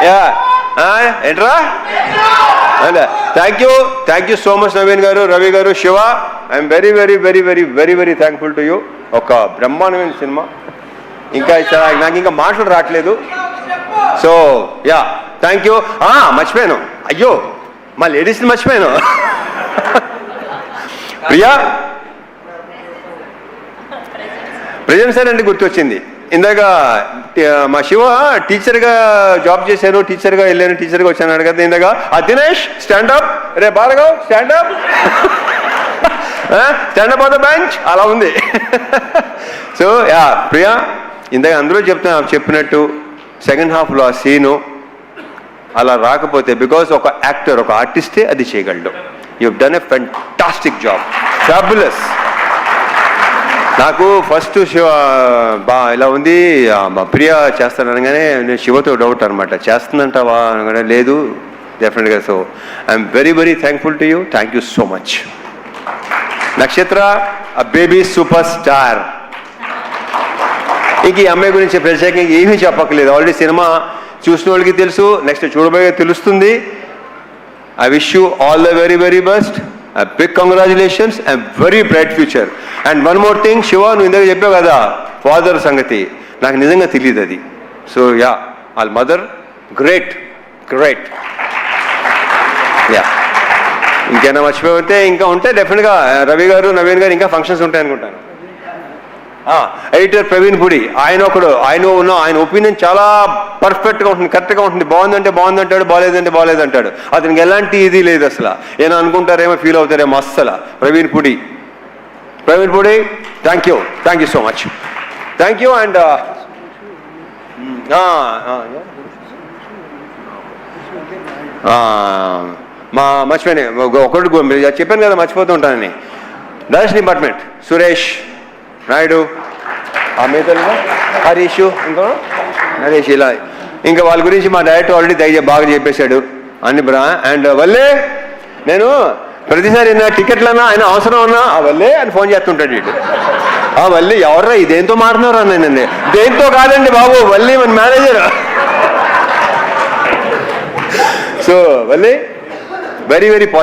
Yeah ఏంట్రా అదే thank you so much Naveen గారు, రవి గారు, Shiva. I'm very very very very very very thankful to you. ఒక బ్రహ్మాండమైన సినిమా. ఇంకా నాకు ఇంకా మాటలు రావట్లేదు. So yeah thank you. మర్చిపోయాను, అయ్యో మా లేడీస్ని మర్చిపోయాను. ప్రియా ప్రజెంట్ సార్ అంటే గుర్తొచ్చింది. ఇందాక మా శివ టీచర్గా జాబ్ చేశాను, టీచర్గా వెళ్ళాను, టీచర్గా వచ్చాను అడగదు. ఇందాక దినేష్ స్టాండప్, రే Bhargav stand up, stand up on the bench అలా ఉంది. సో యా ప్రియా, ఇందాక అందరూ చెప్పినట్టు సెకండ్ హాఫ్లో ఆ సీను అలా రాకపోతే, బికాజ్ ఒక యాక్టర్, ఒక ఆర్టిస్టే అది చేయగలడు. You done a fantastic job, fabulous. నాకు ఫస్ట్ శివ ఇలా ఉంది, ప్రియా చేస్తాననగానే నేను శివతో డౌట్ అనమాట, చేస్తుందంటావా అనగానే లేదు డెఫినెట్గా. So I'm very very thankful to you. Thank you so much. నక్షత్ర ఆ బేబీ సూపర్ స్టార్. ఇంక ఈ అమ్మాయి గురించి ప్రత్యేకంగా ఏమీ చెప్పక్కర్లేదు, ఆల్రెడీ సినిమా చూసిన వాళ్ళకి తెలుసు, నెక్స్ట్ చూడబోయే తెలుస్తుంది. I wish you all the very very best. Big congratulations and very bright future. And one more thing, Shiva నువ్వు ఇందాక చెప్పావు కదా ఫాదర్ సంగతి, నాకు నిజంగా తెలియదు అది. సో యా వాళ్ళ మదర్ గ్రేట్ గ్రేట్. యా ఇంకేనా మర్చిపోతే ఇంకా ఉంటే డెఫినెట్గా రవి గారు, నవీన్ గారు ఇంకా ఫంక్షన్స్ ఉంటాయి అనుకుంటాను. ఎడిటర్ ప్రవీణ్ పుడి, ఆయన ఒపీనియన్ చాలా పర్ఫెక్ట్గా ఉంటుంది, కరెక్ట్గా ఉంటుంది. బాగుందంటే బాగుందంటాడు, బాగాలేదంటే బాగాలేదంటాడు. అతనికి ఎలాంటి ఇది లేదు అసలు. ఏమో అనుకుంటారేమో, ఫీల్ అవుతారేమో అస్సలు. Praveen Pudi thank you so much. Thank you. And మర్చిపోయాను ఒకటి చెప్పాను కదా, మర్చిపోతూ ఉంటానని. డైరెక్షన్ డిపార్ట్మెంట్ సురేష్ నాయుడు, మిగతా హరీష్, ఇంకా నరేష్, ఇలా ఇంకా వాళ్ళ గురించి మా డైరెక్టర్ ఆల్రెడీ బాగా చెప్పేశాడు అన్ని బ్రా. అండ్ వల్లే నేను ప్రతిసారి టికెట్లన్నా ఆయన అవసరం ఉన్నా వల్లే అని ఫోన్ చేస్తుంటాడు వీడు. వల్లి ఎవర్రా ఇదేంతో మారుతున్నారా నేనండి, దేంతో కాదండి బాబు, వల్లి మన manager. So Valli very very